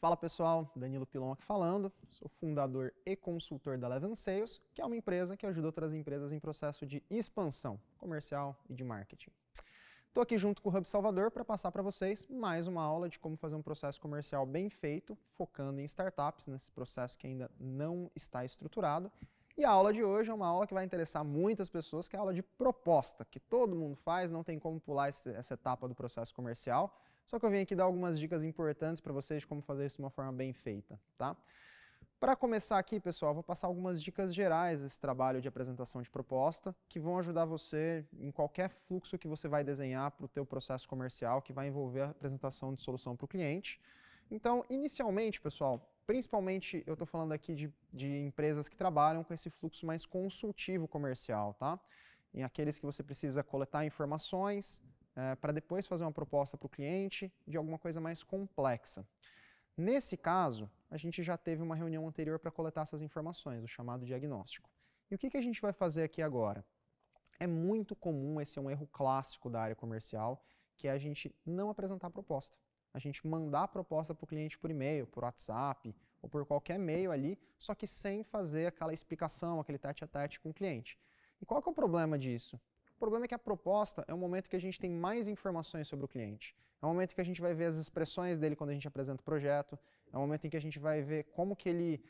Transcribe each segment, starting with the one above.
Fala pessoal, Danilo Pilon aqui falando, sou fundador e consultor da Eleven Sales, que é uma empresa que ajuda outras empresas em processo de expansão comercial e de marketing. Estou aqui junto com o Hub Salvador para passar para vocês mais uma aula de como fazer um processo comercial bem feito, focando em startups, nesse processo que ainda não está estruturado. E a aula de hoje é uma aula que vai interessar muitas pessoas, que é a aula de proposta, que todo mundo faz, não tem como pular essa etapa do processo comercial. Só que eu vim aqui dar algumas dicas importantes para vocês de como fazer isso de uma forma bem feita, tá? Para começar aqui, pessoal, vou passar algumas dicas gerais desse trabalho de apresentação de proposta, que vão ajudar você em qualquer fluxo que você vai desenhar para o teu processo comercial, que vai envolver a apresentação de solução para o cliente. Então, inicialmente, pessoal, principalmente eu estou falando aqui de empresas que trabalham com esse fluxo mais consultivo comercial, tá? Em aqueles que você precisa coletar informações, para depois fazer uma proposta para o cliente de alguma coisa mais complexa. Nesse caso, a gente já teve uma reunião anterior para coletar essas informações, o chamado diagnóstico. E o que a gente vai fazer aqui agora? É muito comum, esse é um erro clássico da área comercial, que é a gente não apresentar a proposta. A gente mandar a proposta para o cliente por e-mail, por WhatsApp, ou por qualquer meio ali, só que sem fazer aquela explicação, aquele tete-a-tete com o cliente. E qual que é o problema disso? O problema é que a proposta é o momento que a gente tem mais informações sobre o cliente. É o momento que a gente vai ver as expressões dele quando a gente apresenta o projeto. É o momento em que a gente vai ver como que ele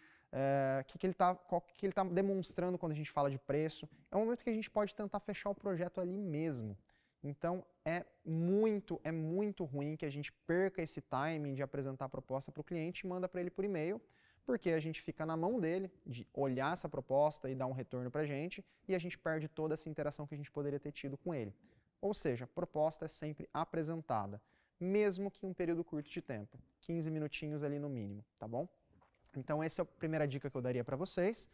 está demonstrando quando a gente fala de preço. É o momento que a gente pode tentar fechar o projeto ali mesmo. Então, é muito ruim que a gente perca esse timing de apresentar a proposta para o cliente e manda para ele por e-mail, porque a gente fica na mão dele de olhar essa proposta e dar um retorno para a gente, e a gente perde toda essa interação que a gente poderia ter tido com ele. Ou seja, a proposta é sempre apresentada, mesmo que em um período curto de tempo, 15 minutinhos ali no mínimo, tá bom? Então essa é a primeira dica que eu daria para vocês.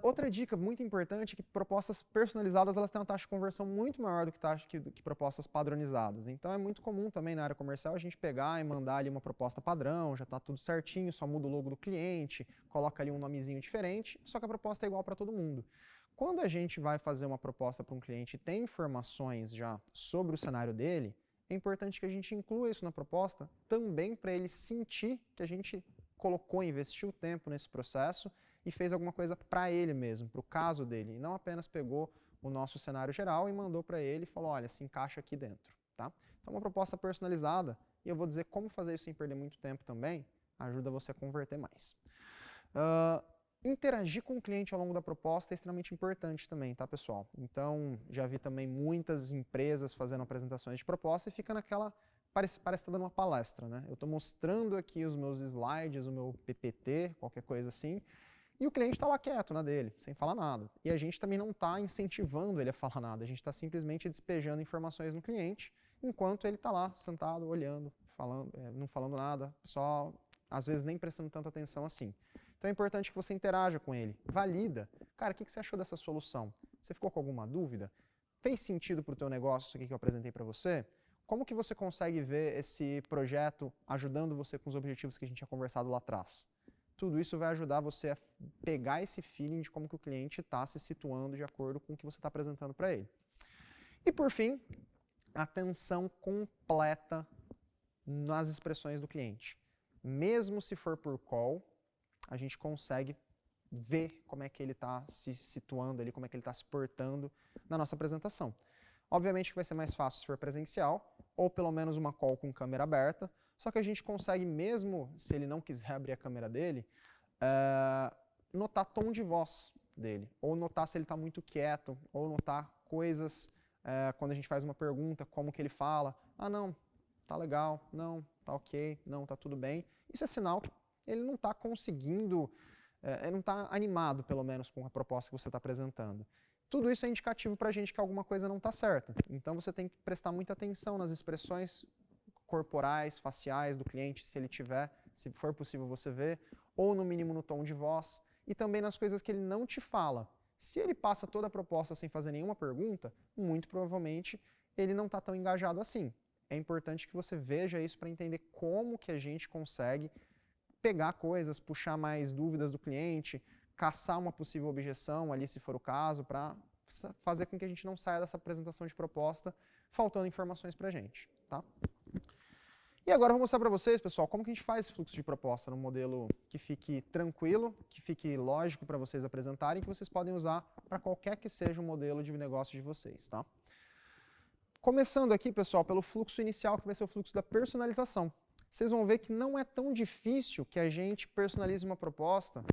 Outra dica muito importante é que propostas personalizadas elas têm uma taxa de conversão muito maior do que propostas padronizadas. Então é muito comum também na área comercial a gente pegar e mandar ali uma proposta padrão, já está tudo certinho, só muda o logo do cliente, coloca ali um nomezinho diferente, só que a proposta é igual para todo mundo. Quando a gente vai fazer uma proposta para um cliente e tem informações já sobre o cenário dele, é importante que a gente inclua isso na proposta também para ele sentir que a gente colocou, investiu tempo nesse processo e fez alguma coisa para ele mesmo, para o caso dele, e não apenas pegou o nosso cenário geral e mandou para ele e falou, olha, se encaixa aqui dentro, tá? Então uma proposta personalizada, e eu vou dizer como fazer isso sem perder muito tempo também, ajuda você a converter mais. Interagir com o cliente ao longo da proposta é extremamente importante também, tá, pessoal? Então, já vi também muitas empresas fazendo apresentações de proposta e fica naquela... Parece que está dando uma palestra, né? Eu estou mostrando aqui os meus slides, o meu PPT, qualquer coisa assim, e o cliente está lá quieto na dele, sem falar nada. E a gente também não está incentivando ele a falar nada, a gente está simplesmente despejando informações no cliente, enquanto ele está lá sentado, olhando, falando, não falando nada, só às vezes nem prestando tanta atenção assim. Então é importante que você interaja com ele, valida. Cara, o que você achou dessa solução? Você ficou com alguma dúvida? Fez sentido para o teu negócio isso aqui que eu apresentei para você? Como que você consegue ver esse projeto ajudando você com os objetivos que a gente tinha conversado lá atrás? Tudo isso vai ajudar você a pegar esse feeling de como que o cliente está se situando de acordo com o que você está apresentando para ele. E por fim, atenção completa nas expressões do cliente. Mesmo se for por call, a gente consegue ver como é que ele está se situando ali, como é que ele está se portando na nossa apresentação. Obviamente que vai ser mais fácil se for presencial, ou pelo menos uma call com câmera aberta, só que a gente consegue, mesmo se ele não quiser abrir a câmera dele, notar tom de voz dele, ou notar se ele está muito quieto, ou notar coisas, quando a gente faz uma pergunta, como que ele fala, ah não, tá legal, não, tá ok, não, tá tudo bem. Isso é sinal que ele não está conseguindo, ele não está animado, pelo menos, com a proposta que você está apresentando. Tudo isso é indicativo para a gente que alguma coisa não está certa. Então você tem que prestar muita atenção nas expressões corporais, faciais do cliente, se ele tiver, se for possível você ver, ou no mínimo no tom de voz, e também nas coisas que ele não te fala. Se ele passa toda a proposta sem fazer nenhuma pergunta, muito provavelmente ele não está tão engajado assim. É importante que você veja isso para entender como que a gente consegue pegar coisas, puxar mais dúvidas do cliente, caçar uma possível objeção ali, se for o caso, para fazer com que a gente não saia dessa apresentação de proposta faltando informações para a gente, tá? E agora eu vou mostrar para vocês, pessoal, como que a gente faz esse fluxo de proposta num modelo que fique tranquilo, que fique lógico para vocês apresentarem, que vocês podem usar para qualquer que seja o modelo de negócio de vocês, tá? Começando aqui, pessoal, pelo fluxo inicial, que vai ser o fluxo da personalização. Vocês vão ver que não é tão difícil que a gente personalize uma proposta,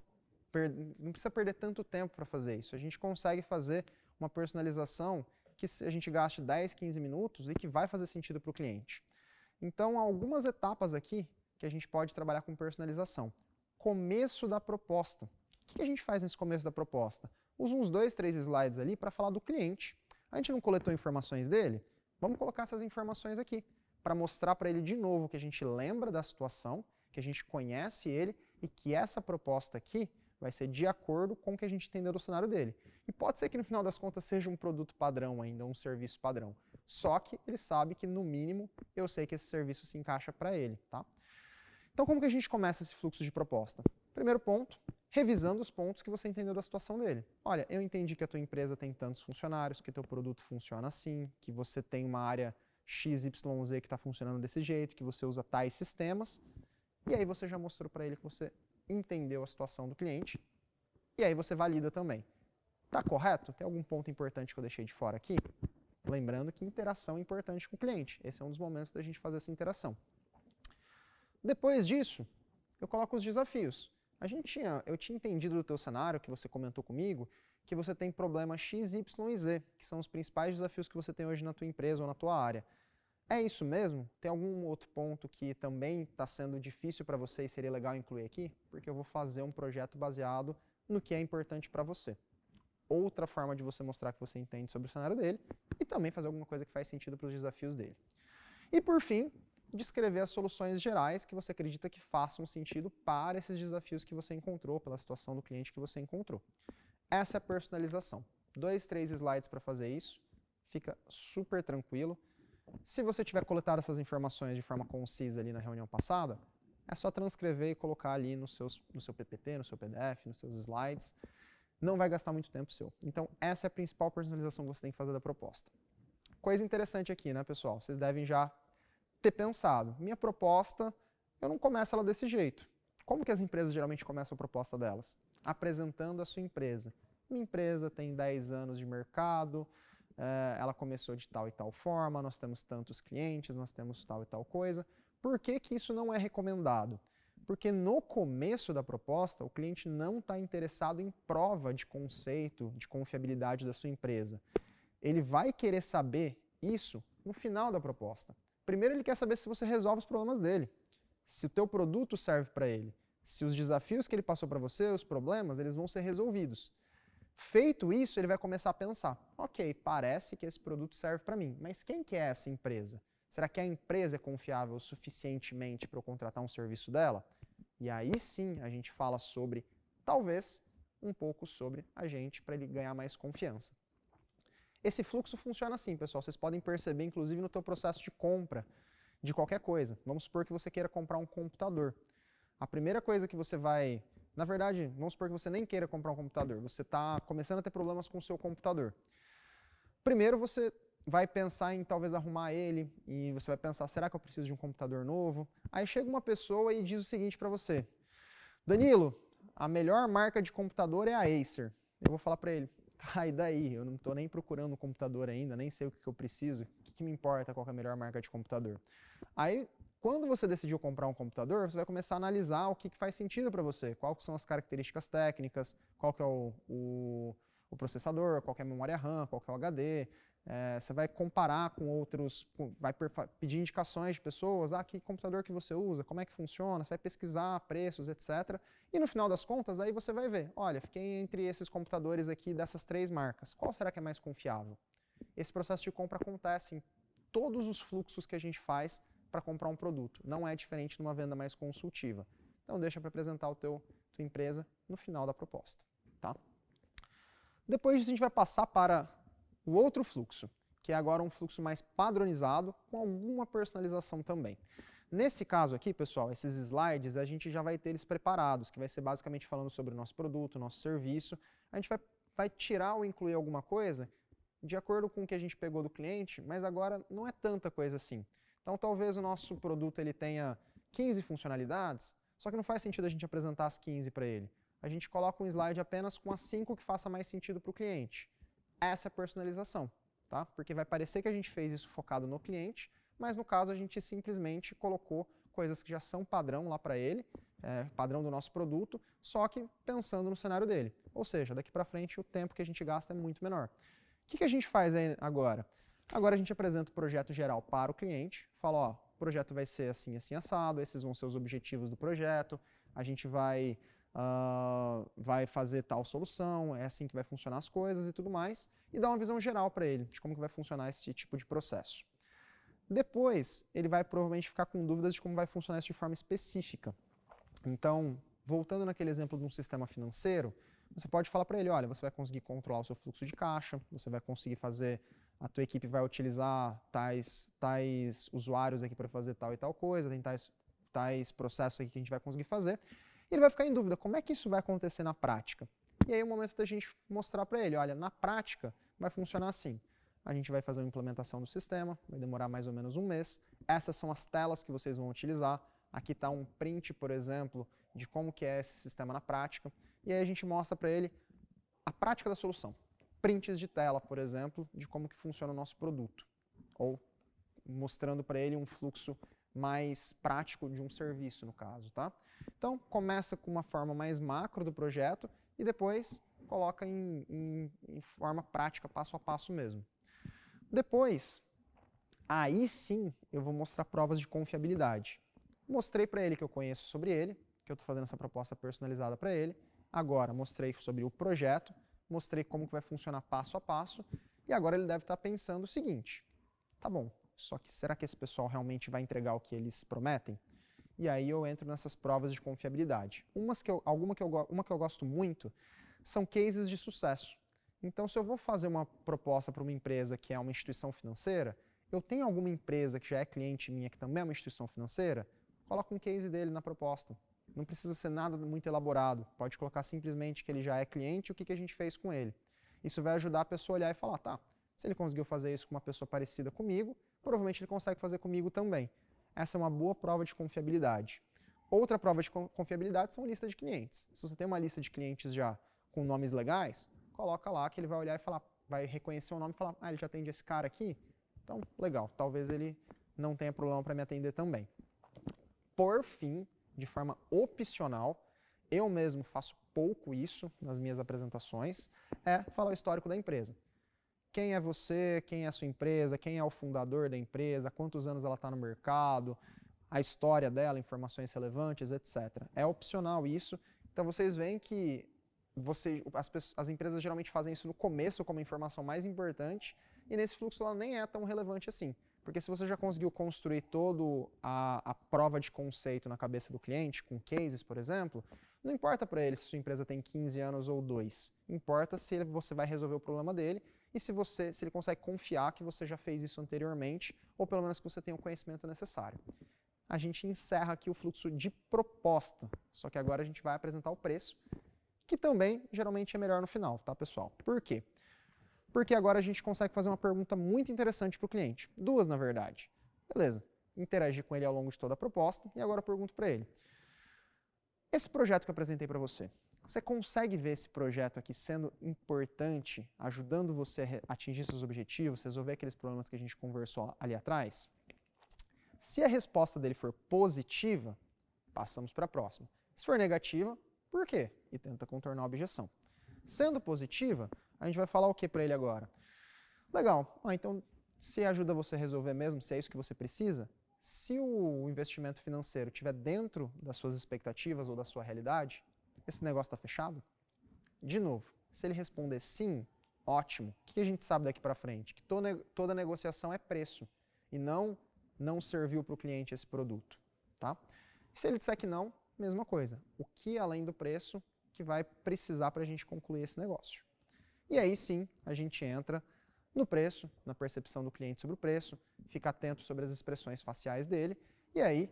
não precisa perder tanto tempo para fazer isso. A gente consegue fazer uma personalização que a gente gaste 10, 15 minutos e que vai fazer sentido para o cliente. Então, há algumas etapas aqui que a gente pode trabalhar com personalização. Começo da proposta. O que a gente faz nesse começo da proposta? Usa uns 2, 3 slides ali para falar do cliente. A gente não coletou informações dele? Vamos colocar essas informações aqui, para mostrar para ele de novo que a gente lembra da situação, que a gente conhece ele e que essa proposta aqui vai ser de acordo com o que a gente entendeu do cenário dele. E pode ser que no final das contas seja um produto padrão ainda, um serviço padrão. Só que ele sabe que, no mínimo, eu sei que esse serviço se encaixa para ele, tá? Então, como que a gente começa esse fluxo de proposta? Primeiro ponto, revisando os pontos que você entendeu da situação dele. Olha, eu entendi que a tua empresa tem tantos funcionários, que teu produto funciona assim, que você tem uma área XYZ que está funcionando desse jeito, que você usa tais sistemas, e aí você já mostrou para ele que você entendeu a situação do cliente, e aí você valida também. Tá correto? Tem algum ponto importante que eu deixei de fora aqui? Lembrando que interação é importante com o cliente. Esse é um dos momentos da gente fazer essa interação. Depois disso, eu coloco os desafios. Eu tinha entendido do teu cenário, que você comentou comigo, que você tem problema X, Y e Z, que são os principais desafios que você tem hoje na tua empresa ou na tua área. É isso mesmo? Tem algum outro ponto que também está sendo difícil para você e seria legal incluir aqui? Porque eu vou fazer um projeto baseado no que é importante para você. Outra forma de você mostrar que você entende sobre o cenário dele e também fazer alguma coisa que faz sentido para os desafios dele. E por fim, descrever as soluções gerais que você acredita que façam sentido para esses desafios que você encontrou, pela situação do cliente que você encontrou. Essa é a personalização. 2, 3 slides para fazer isso, fica super tranquilo. Se você tiver coletado essas informações de forma concisa ali na reunião passada, é só transcrever e colocar ali no seu PPT, no seu PDF, nos seus slides. Não vai gastar muito tempo seu. Então, essa é a principal personalização que você tem que fazer da proposta. Coisa interessante aqui, né, pessoal? Vocês devem já ter pensado. Minha proposta, eu não começo ela desse jeito. Como que as empresas geralmente começam a proposta delas? Apresentando a sua empresa. Minha empresa tem 10 anos de mercado, ela começou de tal e tal forma, nós temos tantos clientes, nós temos tal e tal coisa. Por que que isso não é recomendado? Porque no começo da proposta, o cliente não está interessado em prova de conceito, de confiabilidade da sua empresa. Ele vai querer saber isso no final da proposta. Primeiro ele quer saber se você resolve os problemas dele, se o teu produto serve para ele, se os desafios que ele passou para você, os problemas, eles vão ser resolvidos. Feito isso, ele vai começar a pensar, ok, parece que esse produto serve para mim, mas quem que é essa empresa? Será que a empresa é confiável suficientemente para eu contratar um serviço dela? E aí sim a gente fala sobre, talvez, um pouco sobre a gente para ele ganhar mais confiança. Esse fluxo funciona assim, pessoal. Vocês podem perceber, inclusive, no teu processo de compra de qualquer coisa. Vamos supor que você queira comprar um computador. A primeira coisa que você vai... Na verdade, vamos supor que você nem queira comprar um computador. Você está começando a ter problemas com o seu computador. Primeiro você vai pensar em talvez arrumar ele e você vai pensar, será que eu preciso de um computador novo? Aí chega uma pessoa e diz o seguinte para você, Danilo, a melhor marca de computador é a Acer. Eu vou falar para ele, tá, e daí? Eu não estou nem procurando um computador ainda, nem sei o que eu preciso, o que me importa qual é a melhor marca de computador? Aí, quando você decidiu comprar um computador, você vai começar a analisar o que faz sentido para você, quais são as características técnicas, qual que é o processador, qual que é a memória RAM, qual que é o HD, você vai comparar com outros, vai pedir indicações de pessoas, que computador que você usa, como é que funciona, você vai pesquisar preços, etc. E no final das contas, aí você vai ver, olha, fiquei entre esses computadores aqui dessas 3 marcas, qual será que é mais confiável? Esse processo de compra acontece em todos os fluxos que a gente faz para comprar um produto, não é diferente numa venda mais consultiva. Então deixa para apresentar tua empresa no final da proposta. Tá? Depois disso a gente vai passar para o outro fluxo, que é agora um fluxo mais padronizado, com alguma personalização também. Nesse caso aqui, pessoal, esses slides, a gente já vai ter eles preparados, que vai ser basicamente falando sobre o nosso produto, o nosso serviço. A gente vai tirar ou incluir alguma coisa de acordo com o que a gente pegou do cliente, mas agora não é tanta coisa assim. Então talvez o nosso produto ele tenha 15 funcionalidades, só que não faz sentido a gente apresentar as 15 para ele. A gente coloca um slide apenas com as 5 que faça mais sentido para o cliente. Essa é a personalização, tá? Porque vai parecer que a gente fez isso focado no cliente, mas no caso a gente simplesmente colocou coisas que já são padrão lá para ele, padrão do nosso produto, só que pensando no cenário dele. Ou seja, daqui para frente o tempo que a gente gasta é muito menor. O que a gente faz aí agora? Agora a gente apresenta o projeto geral para o cliente, fala, ó, o projeto vai ser assim, assim, assado, esses vão ser os objetivos do projeto, a gente vai fazer tal solução, é assim que vai funcionar as coisas e tudo mais, e dá uma visão geral para ele de como que vai funcionar esse tipo de processo. Depois, ele vai provavelmente ficar com dúvidas de como vai funcionar isso de forma específica. Então, voltando naquele exemplo de um sistema financeiro, você pode falar para ele, olha, você vai conseguir controlar o seu fluxo de caixa, você vai conseguir fazer, a tua equipe vai utilizar tais usuários aqui para fazer tal e tal coisa, tem tais processos aqui que a gente vai conseguir fazer. E ele vai ficar em dúvida, como é que isso vai acontecer na prática? E aí é o momento da gente mostrar para ele, olha, na prática vai funcionar assim. A gente vai fazer uma implementação do sistema, vai demorar mais ou menos um mês. Essas são as telas que vocês vão utilizar. Aqui está um print, por exemplo, de como que é esse sistema na prática. E aí a gente mostra para ele a prática da solução. Prints de tela, por exemplo, de como que funciona o nosso produto. Ou mostrando para ele um fluxo mais prático de um serviço, no caso, tá? Então, começa com uma forma mais macro do projeto e depois coloca em forma prática, passo a passo mesmo. Depois, aí sim, eu vou mostrar provas de confiabilidade. Mostrei para ele que eu conheço sobre ele, que eu estou fazendo essa proposta personalizada para ele. Agora, mostrei sobre o projeto, mostrei como que vai funcionar passo a passo, e agora ele deve estar pensando o seguinte, tá bom, só que será que esse pessoal realmente vai entregar o que eles prometem? E aí eu entro nessas provas de confiabilidade. Uma que eu gosto muito são cases de sucesso. Então, se eu vou fazer uma proposta para uma empresa que é uma instituição financeira, eu tenho alguma empresa que já é cliente minha que também é uma instituição financeira, coloca um case dele na proposta. Não precisa ser nada muito elaborado. Pode colocar simplesmente que ele já é cliente e o que a gente fez com ele. Isso vai ajudar a pessoa a olhar e falar, tá, se ele conseguiu fazer isso com uma pessoa parecida comigo, provavelmente ele consegue fazer comigo também. Essa é uma boa prova de confiabilidade. Outra prova de confiabilidade são listas de clientes. Se você tem uma lista de clientes já com nomes legais, coloca lá que ele vai olhar e falar, vai reconhecer o nome e falar, ah, ele já atende esse cara aqui? Então, legal, talvez ele não tenha problema para me atender também. Por fim, de forma opcional, eu mesmo faço pouco isso nas minhas apresentações, é falar o histórico da empresa. Quem é você, quem é a sua empresa, quem é o fundador da empresa, quantos anos ela está no mercado, a história dela, informações relevantes, etc. É opcional isso, então vocês veem que as empresas geralmente fazem isso no começo como a informação mais importante, e nesse fluxo ela nem é tão relevante assim. Porque se você já conseguiu construir toda a prova de conceito na cabeça do cliente, com cases, por exemplo, não importa para ele se sua empresa tem 15 anos ou 2. Importa se você vai resolver o problema dele e se ele consegue confiar que você já fez isso anteriormente, ou pelo menos que você tem o conhecimento necessário. A gente encerra aqui o fluxo de proposta, só que agora a gente vai apresentar o preço, que também geralmente é melhor no final, tá, pessoal? Por quê? Porque agora a gente consegue fazer uma pergunta muito interessante para o cliente. Duas, na verdade. Beleza, interagir com ele ao longo de toda a proposta, e agora eu pergunto para ele. Esse projeto que eu apresentei para você, você consegue ver esse projeto aqui sendo importante, ajudando você a atingir seus objetivos, resolver aqueles problemas que a gente conversou ali atrás? Se a resposta dele for positiva, passamos para a próxima. Se for negativa, por quê? E tenta contornar a objeção. Sendo positiva, a gente vai falar o que para ele agora? Legal, então se ajuda você a resolver mesmo, se é isso que você precisa, se o investimento financeiro estiver dentro das suas expectativas ou da sua realidade, esse negócio está fechado? De novo, se ele responder sim, ótimo. O que a gente sabe daqui para frente? Que toda negociação é preço e não serviu para o cliente esse produto. Tá? Se ele disser que não, mesma coisa. O que além do preço que vai precisar para a gente concluir esse negócio? E aí sim, a gente entra no preço, na percepção do cliente sobre o preço, fica atento sobre as expressões faciais dele, e aí,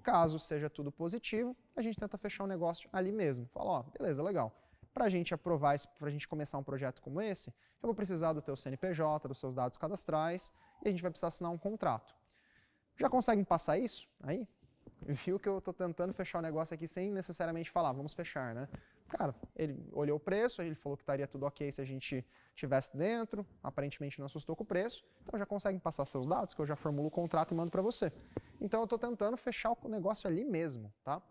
caso seja tudo positivo, a gente tenta fechar o negócio ali mesmo. Fala, ó, beleza, legal. Para a gente aprovar isso, para a gente começar um projeto como esse, eu vou precisar do teu CNPJ, dos seus dados cadastrais, e a gente vai precisar assinar um contrato. Já conseguem passar isso? Aí, viu que eu estou tentando fechar o negócio aqui sem necessariamente falar, vamos fechar, né? Cara, ele olhou o preço, ele falou que estaria tudo ok se a gente estivesse dentro, aparentemente não assustou com o preço, então já conseguem passar seus dados, que eu já formulo o contrato e mando para você. Então eu estou tentando fechar o negócio ali mesmo, tá?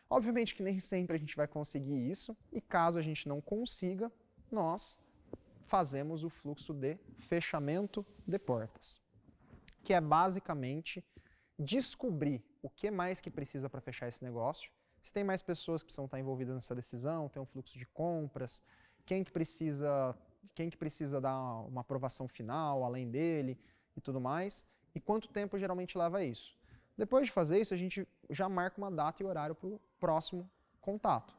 Obviamente que nem sempre a gente vai conseguir isso, e caso a gente não consiga, nós fazemos o fluxo de fechamento de portas, que é basicamente descobrir o que mais que precisa para fechar esse negócio, se tem mais pessoas que precisam estar envolvidas nessa decisão, tem um fluxo de compras, quem que precisa dar uma aprovação final além dele e tudo mais, e quanto tempo geralmente leva isso. Depois de fazer isso, a gente já marca uma data e horário para o próximo contato.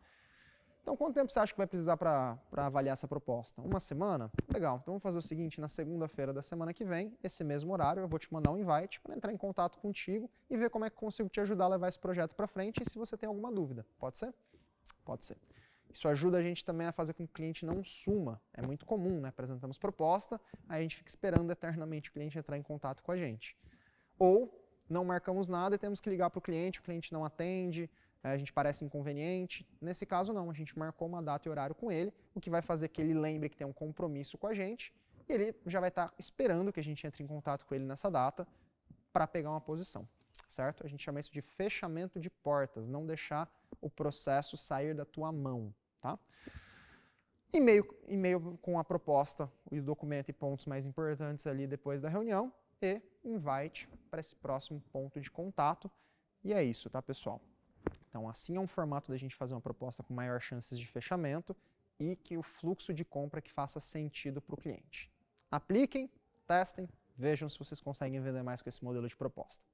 Então, quanto tempo você acha que vai precisar para avaliar essa proposta? Uma semana? Legal. Então, vamos fazer o seguinte, na segunda-feira da semana que vem, esse mesmo horário, eu vou te mandar um invite para entrar em contato contigo e ver como é que consigo te ajudar a levar esse projeto para frente e se você tem alguma dúvida. Pode ser? Pode ser. Isso ajuda a gente também a fazer com que o cliente não suma. É muito comum, né? Apresentamos proposta, aí a gente fica esperando eternamente o cliente entrar em contato com a gente. Ou não marcamos nada e temos que ligar para o cliente não atende, a gente parece inconveniente. Nesse caso não, a gente marcou uma data e horário com ele, o que vai fazer que ele lembre que tem um compromisso com a gente, e ele já vai estar esperando que a gente entre em contato com ele nessa data para pegar uma posição, certo? A gente chama isso de fechamento de portas, não deixar o processo sair da tua mão, tá? E-mail com a proposta, o documento e pontos mais importantes ali depois da reunião, e invite para esse próximo ponto de contato. E é isso, tá, pessoal? Então, assim é um formato da gente fazer uma proposta com maior chances de fechamento e que o fluxo de compra que faça sentido para o cliente. Apliquem, testem, vejam se vocês conseguem vender mais com esse modelo de proposta.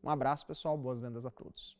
Um abraço, pessoal, boas vendas a todos.